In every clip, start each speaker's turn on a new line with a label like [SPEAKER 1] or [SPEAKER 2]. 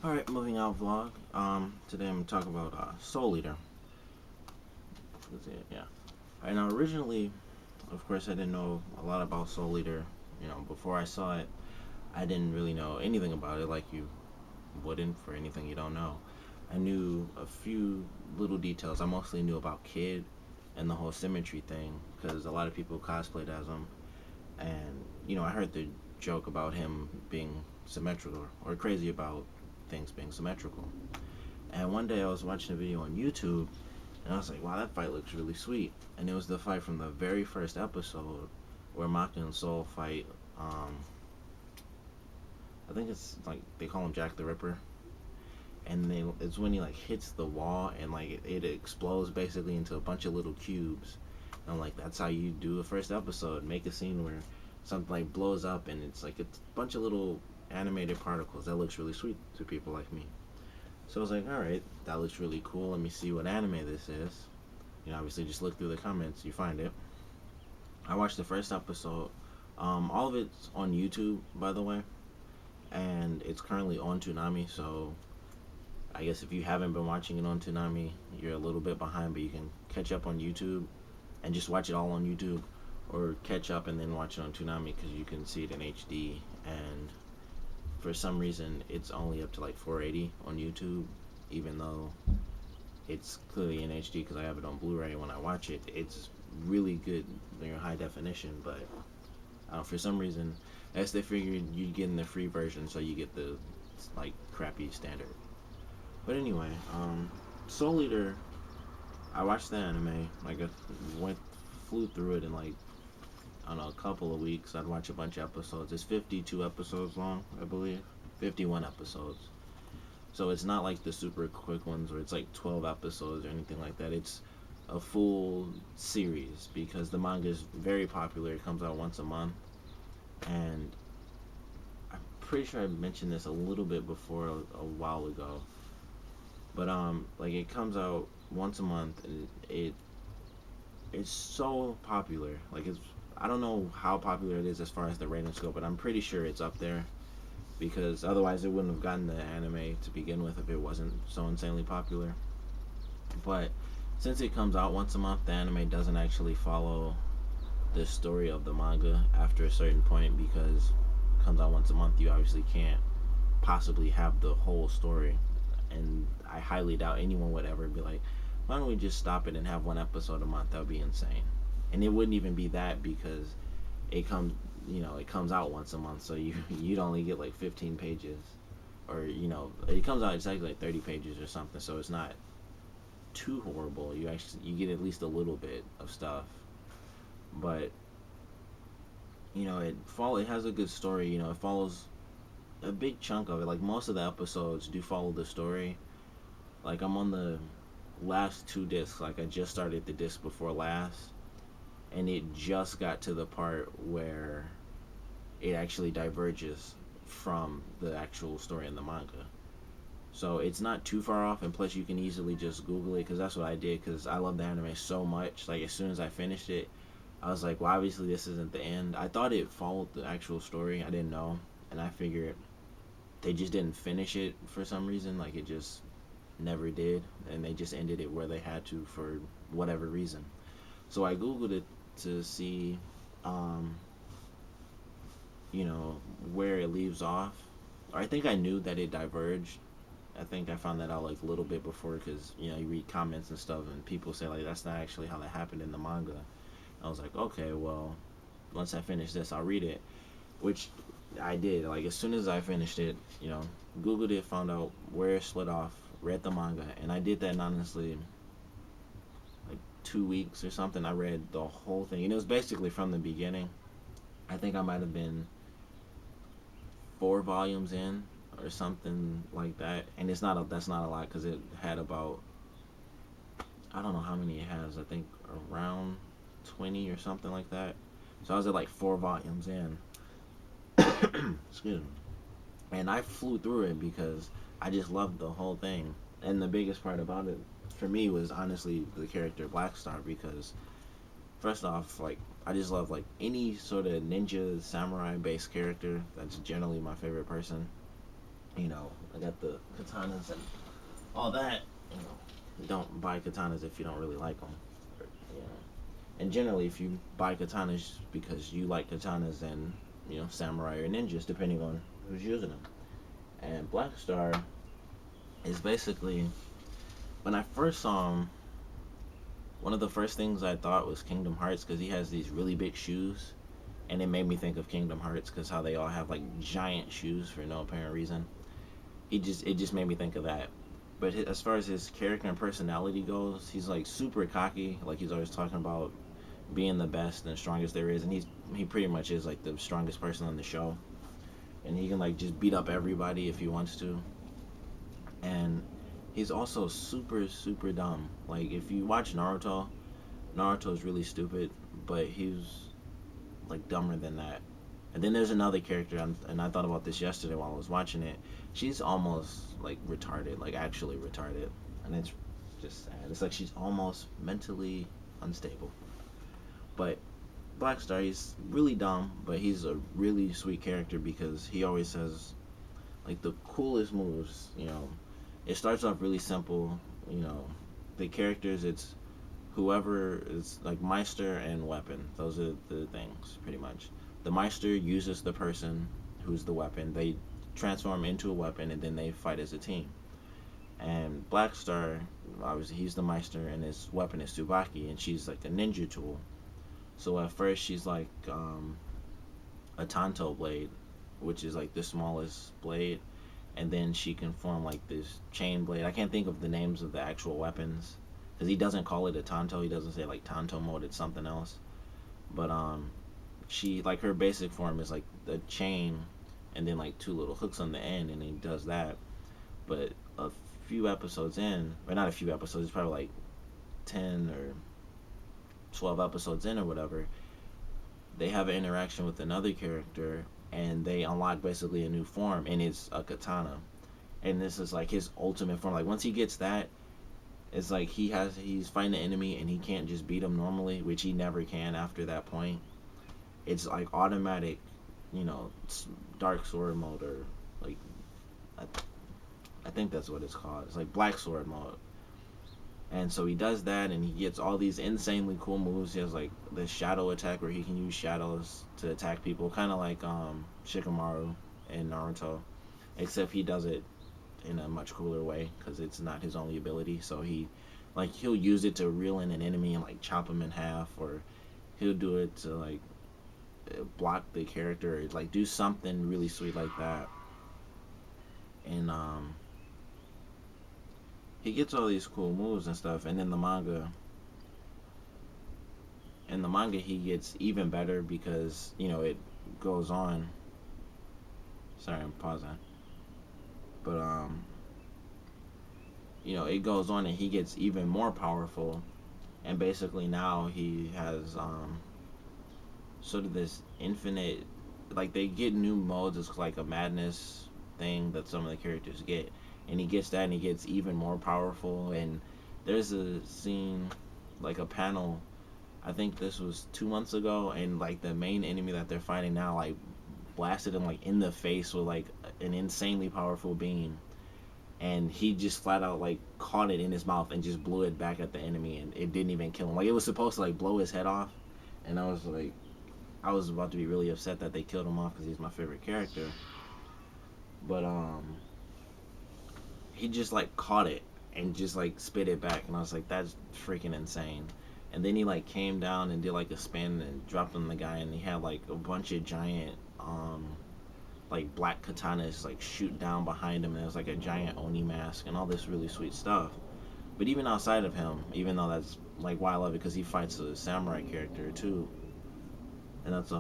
[SPEAKER 1] Alright, moving out vlog. Today I'm talking about Soul Eater. Yeah. Alright, now originally, of course, I didn't know a lot about Soul Eater. Before I saw it, I didn't really know anything about it, like you wouldn't for anything you don't know. I knew a few little details. I mostly knew about Kid and the whole symmetry thing, because a lot of people cosplayed as him. And, I heard the joke about him being symmetrical, or crazy about things being symmetrical. And one day I was watching a video on YouTube, and I was like, wow, that fight looks really sweet. And it was the fight from the very first episode where Maka and Soul fight. I think it's like they call him Jack the Ripper, and it's when he like hits the wall and like it explodes basically into a bunch of little cubes. And I'm like, that's how you do a first episode. Make a scene where something like blows up and it's like a bunch of little animated particles. That looks really sweet to people like me. So I was like, alright, that looks really cool. Let me see what anime this is. Obviously just look through the comments, you find it. I watched the first episode. All of it's on YouTube, by the way. And it's currently on Toonami, so I guess if you haven't been watching it on Toonami, you're a little bit behind, but you can catch up on YouTube and just watch it all on YouTube, or catch up and then watch it on Toonami because you can see it in HD. And for some reason, it's only up to like 480 on YouTube, even though it's clearly in HD because I have it on Blu-ray. When I watch it, it's really good, high definition. But for some reason, I guess they figured you'd get in the free version, so you get the like crappy standard. But anyway, Soul Eater, I watched the anime. Like I flew through it in like, I don't know, a couple of weeks. I'd watch a bunch of episodes. It's 52 episodes long, I believe. 51 episodes. So it's not like the super quick ones where it's like 12 episodes or anything like that. It's a full series because the manga is very popular. It comes out once a month. And I'm pretty sure I mentioned this a little bit before a while ago. But like it comes out once a month and it's so popular. Like I don't know how popular it is as far as the ratings go, but I'm pretty sure it's up there because otherwise it wouldn't have gotten the anime to begin with if it wasn't so insanely popular. But since it comes out once a month, the anime doesn't actually follow the story of the manga after a certain point because it comes out once a month. You obviously can't possibly have the whole story, and I highly doubt anyone would ever be like, why don't we just stop it and have one episode a month? That would be insane. And it wouldn't even be that because it comes out once a month, so you'd only get like 15 pages, or it comes out exactly like 30 pages or something, so it's not too horrible. You get at least a little bit of stuff. But it has a good story. It follows a big chunk of it. Like most of the episodes do follow the story. Like I'm on the last two discs. Like I just started the disc before last, and it just got to the part where it actually diverges from the actual story in the manga. So it's not too far off, and plus you can easily just Google it because that's what I did because I love the anime so much. Like as soon as I finished it, I was like, well, obviously this isn't the end. I thought it followed the actual story. I didn't know, and I figured they just didn't finish it for some reason. Like it just never did, and they just ended it where they had to for whatever reason. So I Googled it to see, um, where it leaves off. Or I think I knew that it diverged. I think I found that out like a little bit before because you read comments and stuff and people say like that's not actually how that happened in the manga. I was like, okay, well, once I finish this, I'll read it, which I did. Like as soon as I finished it, Googled it, found out where it split off, read the manga, and I did that in honestly like 2 weeks or something. I read the whole thing, and it was basically from the beginning. I think I might have been 4 volumes in or something like that, and that's not a lot because it had about, I don't know how many it has. I think around 20 or something like that. So I was at like 4 volumes in. Excuse me. And I flew through it because I just loved the whole thing. And the biggest part about it for me was honestly the character Blackstar because first off, like I just love like any sort of ninja samurai based character. That's generally my favorite person. I got the katanas and all that. You know, don't buy katanas if you don't really like them. You know, and generally, if you buy katanas because you like katanas and samurai or ninjas, depending on who's using them. And Black Star is basically when I first saw him, one of the first things I thought was Kingdom Hearts because he has these really big shoes, and it made me think of Kingdom Hearts because how they all have like giant shoes for no apparent reason. It just made me think of that. But as far as his character and personality goes, he's like super cocky. Like he's always talking about being the best and strongest there is, and he pretty much is like the strongest person on the show, and he can like just beat up everybody if he wants to. And he's also super super dumb. Like if you watch Naruto, Naruto's really stupid, but he's like dumber than that. And then there's another character, and I thought about this yesterday while I was watching it. She's almost like retarded, like actually retarded, and it's just sad. It's like she's almost mentally unstable. But Black Star, he's really dumb, but he's a really sweet character because he always says like the coolest moves. It starts off really simple. You know, the characters, it's whoever is like Meister and weapon. Those are the things pretty much. The Meister uses the person who's the weapon. They transform into a weapon and then they fight as a team. And Black Star, obviously he's the Meister and his weapon is Tsubaki, and she's like a ninja tool. So at first she's like a Tanto blade, which is like the smallest blade, and then she can form like this chain blade. I can't think of the names of the actual weapons because he doesn't call it a Tanto. He doesn't say like Tanto mode. It's something else. But she like her basic form is like the chain, and then like two little hooks on the end, and he does that. But a few episodes in, or not a few episodes, it's probably like 10 or 12 episodes in or whatever, they have an interaction with another character and they unlock basically a new form, and it's a katana. And this is like his ultimate form. Like once he gets that, it's like he's fighting the enemy and he can't just beat him normally, which he never can after that point. It's like automatic, dark sword mode, or like I, I think that's what it's called. It's like black sword mode. And so he does that, and he gets all these insanely cool moves. He has like the shadow attack where he can use shadows to attack people, kind of like Shikamaru in Naruto, except he does it in a much cooler way because it's not his only ability. So he'll use it to reel in an enemy and like chop him in half, or he'll do it to like block the character, or like do something really sweet like that. And he gets all these cool moves and stuff, and in the manga he gets even better because it goes on. Sorry, I'm pausing. But it goes on and he gets even more powerful, and basically now he has sort of this infinite, like they get new modes. It's like a madness thing that some of the characters get, and he gets that and he gets even more powerful. And there's a scene, like a panel, I think this was 2 months ago, and like the main enemy that they're fighting now like blasted him like in the face with like an insanely powerful beam, and he just flat out like caught it in his mouth and just blew it back at the enemy, and it didn't even kill him. Like it was supposed to like blow his head off, and I was about to be really upset that they killed him off because he's my favorite character. But he just like caught it and just like spit it back, and I was like, that's freaking insane. And then he like came down and did like a spin and dropped on the guy, and he had like a bunch of giant like black katanas like shoot down behind him, and there was like a giant oni mask and all this really sweet stuff. But even outside of him, even though that's like why I love it, because he fights a samurai character too, and that's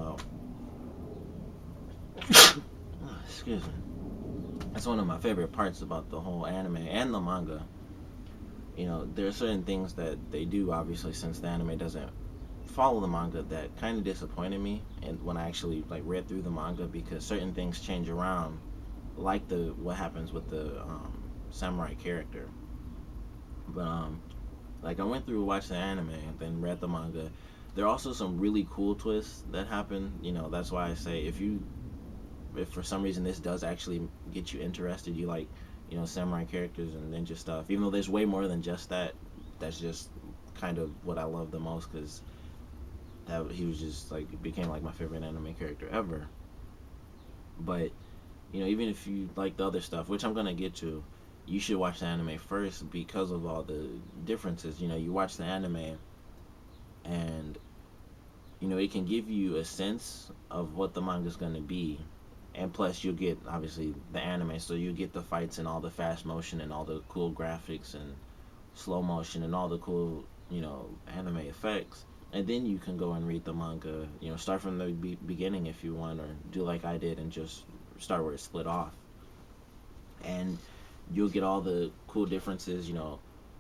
[SPEAKER 1] excuse me, that's one of my favorite parts about the whole anime and the manga. There are certain things that they do, obviously, since the anime doesn't follow the manga, that kind of disappointed me, and when I actually like read through the manga, because certain things change around, like the what happens with the samurai character. But like I went through, watched the anime, and then read the manga. There are also some really cool twists that happen. That's why I say if for some reason this does actually get you interested, you like samurai characters and ninja stuff. Even though there's way more than just that. That's just kind of what I love the most because that he was just like became like my favorite anime character ever. But even if you like the other stuff, which I'm gonna get to, you should watch the anime first because of all the differences. You watch the anime and it can give you a sense of what the manga's gonna be, and plus you'll get obviously the anime, so you get the fights and all the fast motion and all the cool graphics and slow motion and all the cool anime effects. And then you can go and read the manga. Start from the beginning if you want, or do like I did and just start where it split off. And you'll get all the cool differences.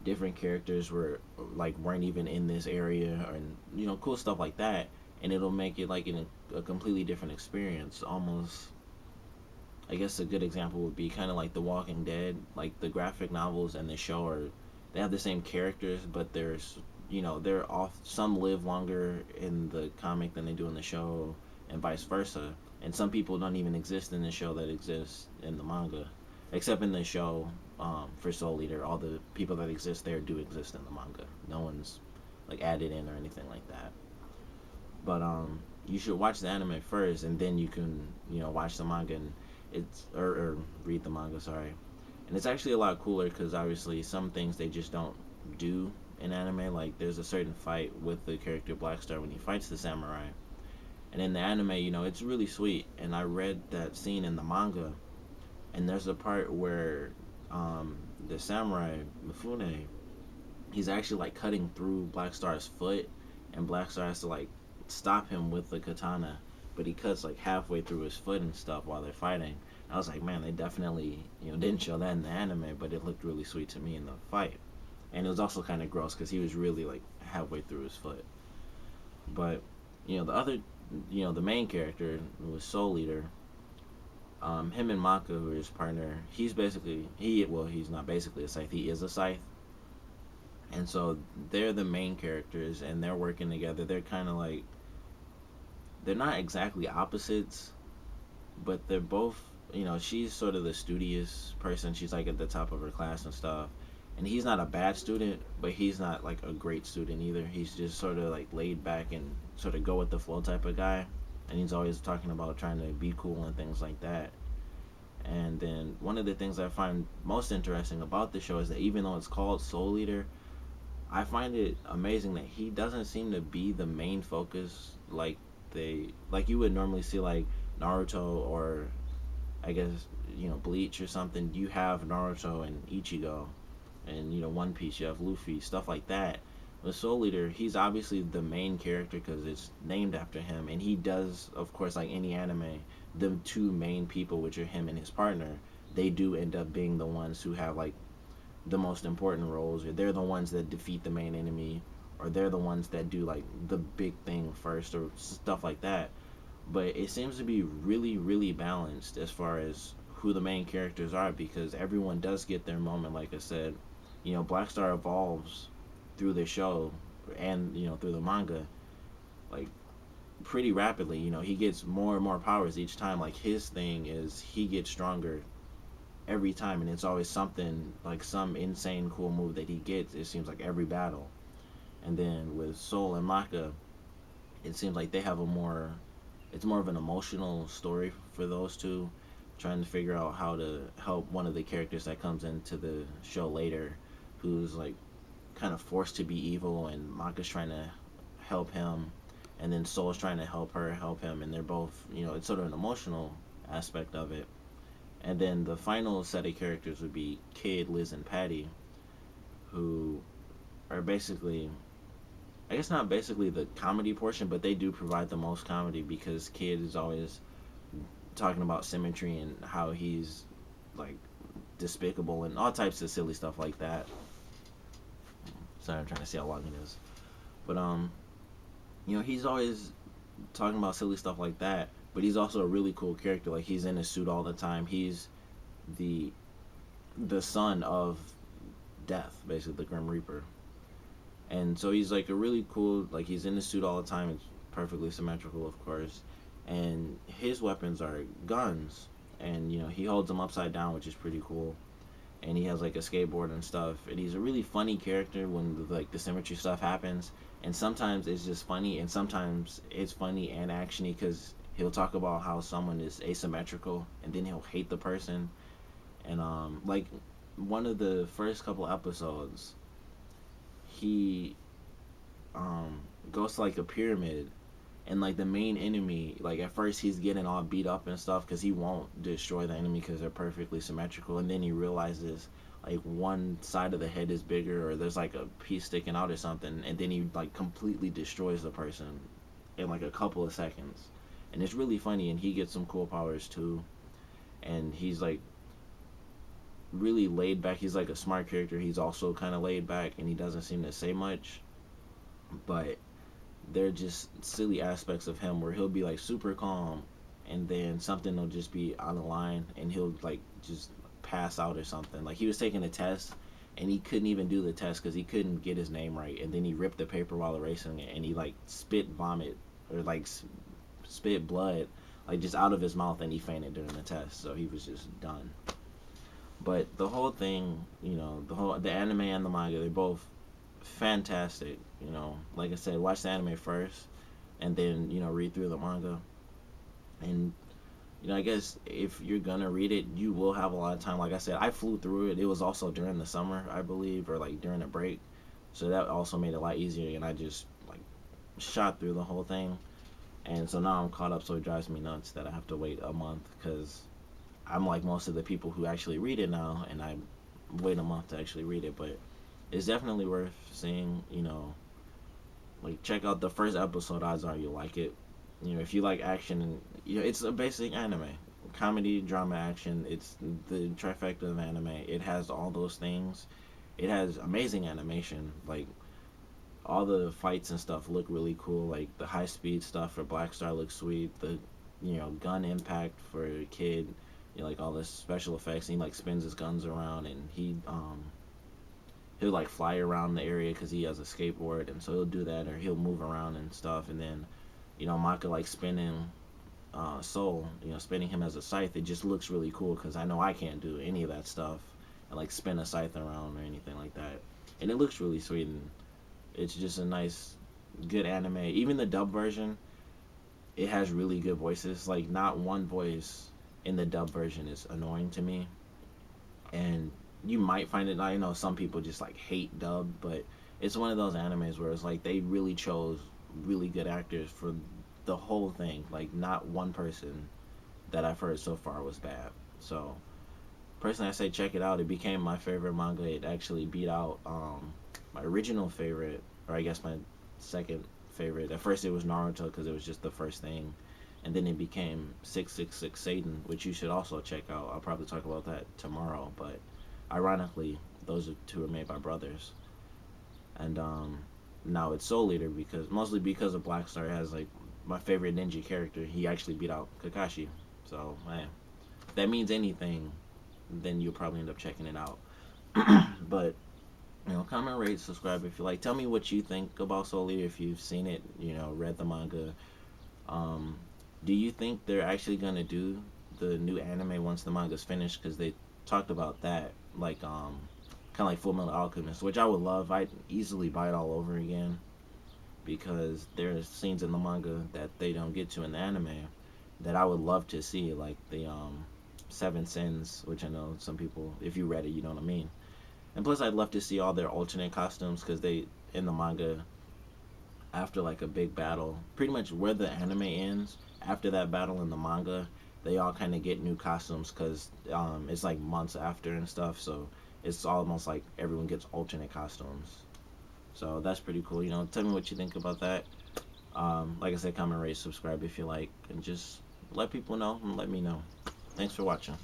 [SPEAKER 1] Different characters weren't even in this area, and cool stuff like that. And it'll make it like a completely different experience. Almost, I guess a good example would be kind of like The Walking Dead. Like the graphic novels and the show they have the same characters, but they're off. Some live longer in the comic than they do in the show, and vice versa. And some people don't even exist in the show that exists in the manga, except in the show. For Soul Eater, all the people that exist there do exist in the manga. No one's like added in or anything like that. But you should watch the anime first, and then you can watch the manga and or read the manga. Sorry, and it's actually a lot cooler because obviously some things they just don't do in anime. Like there's a certain fight with the character Blackstar when he fights the samurai, and in the anime, it's really sweet. And I read that scene in the manga, and there's a part where the samurai Mifune, he's actually like cutting through Blackstar's foot, and Blackstar has to like stop him with the katana, but he cuts like halfway through his foot and stuff while they're fighting. I was like, man, they definitely didn't show that in the anime, but it looked really sweet to me in the fight. And it was also kind of gross because he was really like halfway through his foot. But the other, the main character was Soul Eater. Him and Maka, who is his partner, he's he's not basically a scythe. He is a scythe, and so they're the main characters, and they're working together. They're kind of like they're not exactly opposites, but they're both. She's sort of the studious person. She's like at the top of her class and stuff. And he's not a bad student, but he's not like a great student either. He's just sort of like laid back and sort of go with the flow type of guy. And he's always talking about trying to be cool and things like that. And then one of the things I find most interesting about the show is that even though it's called Soul Eater, I find it amazing that he doesn't seem to be the main focus like you would normally see like Naruto or I guess Bleach or something. You have Naruto and Ichigo, and One Piece. You have Luffy, stuff like that. With Soul Eater, he's obviously the main character because it's named after him, and he does, of course, like any anime, the two main people, which are him and his partner, they do end up being the ones who have like the most important roles, or they're the ones that defeat the main enemy, or they're the ones that do like the big thing first, or stuff like that. But it seems to be really, really balanced as far as who the main characters are because everyone does get their moment. Like I said, Blackstar evolves through the show and through the manga like pretty rapidly. He gets more and more powers each time. Like his thing is he gets stronger every time, and it's always something like some insane cool move that he gets. It seems like every battle. And then with Soul and Maka, it seems like they have it's more of an emotional story for those two, trying to figure out how to help one of the characters that comes into the show later, who's like kind of forced to be evil, and Maka's trying to help him, and then Soul's trying to help him, and they're both, it's sort of an emotional aspect of it. And then the final set of characters would be Kid, Liz, and Patty, who are basically, I guess not basically the comedy portion, but they do provide the most comedy because Kid is always talking about symmetry and how he's like despicable and all types of silly stuff like that. Sorry, I'm trying to see how long it is. But he's always talking about silly stuff like that, but he's also a really cool character. Like he's in a suit all the time. He's the son of Death, basically the Grim Reaper. And so he's like a really cool, like he's in the suit all the time. It's perfectly symmetrical, of course. And his weapons are guns, and he holds them upside down, which is pretty cool. and he has like a skateboard and stuff, and he's a really funny character when like the symmetry stuff happens. And sometimes it's just funny, and sometimes it's funny and actiony because he'll talk about how someone is asymmetrical, and then he'll hate the person. And like one of the first couple episodes, he um goes to like a pyramid, and like the main enemy, like at first he's getting all beat up and stuff because he won't destroy the enemy because they're perfectly symmetrical, and then he realizes like one side of the head is bigger, or there's like a piece sticking out or something, and then he like completely destroys the person in like a couple of seconds. And it's really funny, and he gets some cool powers too. And he's like really laid back. He's like a smart character. He's also kind of laid back, and he doesn't seem to say much, but they're just silly aspects of him where he'll be like super calm, and then something will just be out of line, and he'll like just pass out or something. Like he was taking a test, and he couldn't even do the test because he couldn't get his name right, and then he ripped the paper while erasing it, and he like spit vomit, or like spit blood like just out of his mouth, and he fainted during the test, so he was just done. But the whole thing, the anime and the manga, they're both fantastic. Like I said, watch the anime first, and then read through the manga. And I guess if you're gonna read it, you will have a lot of time. Like I said, I flew through it. It was also during the summer, I believe, or like during a break, so that also made it a lot easier. And I just like shot through the whole thing, and so now I'm caught up. So it drives me nuts that I have to wait a month because I'm like most of the people who actually read it now, and I wait a month to actually read it. But it's definitely worth seeing. Like check out the first episode. Odds are you'll like it. If you like action, and it's a basic anime, comedy, drama, action. It's the trifecta of anime. It has all those things. It has amazing animation. Like all the fights and stuff look really cool. Like the high speed stuff for Black Star looks sweet. The gun impact for a kid. Like all the special effects. He like spins his guns around, and he'll like fly around the area because he has a skateboard, and so he'll do that, or he'll move around and stuff. And then Maka like spinning Soul, spinning him as a scythe. It just looks really cool because I know I can't do any of that stuff and like spin a scythe around or anything like that. And it looks really sweet, and it's just a nice, good anime. Even the dub version, it has really good voices. Like not one voice in the dub version is annoying to me. And you might find it. I know some people just like hate dub, but it's one of those animes where it's like they really chose really good actors for the whole thing. Like not one person that I've heard so far was bad. So personally, I say check it out. It became my favorite manga. It actually beat out my original favorite, or I guess my second favorite. At first, it was Naruto because it was just the first thing, and then it became 666 Satan, which you should also check out. I'll probably talk about that tomorrow. But ironically, those two are made by brothers, and now it's Soul Eater because mostly because of Black Star has like my favorite ninja character. He actually beat out Kakashi. So man, if that means anything, then you'll probably end up checking it out. But comment, rate, subscribe if you like. Tell me what you think about Soul Eater if you've seen it. Read the manga. Um, do you think they're actually gonna do the new anime once the manga's finished? Because they talked about that, like kind of like Full Metal Alchemist, which I would love. I'd easily buy it all over again because there's scenes in the manga that they don't get to in the anime that I would love to see, like the Seven Sins, which I know some people, if you read it, you know what I mean. And plus, I'd love to see all their alternate costumes because they, in the manga, after like a big battle, pretty much where the anime ends, after that battle in the manga, they all kind of get new costumes because it's like months after and stuff. So it's almost like everyone gets alternate costumes. So that's pretty cool. Tell me what you think about that. Like I said, comment, rate, subscribe if you like, and just let people know and let me know. Thanks for watching.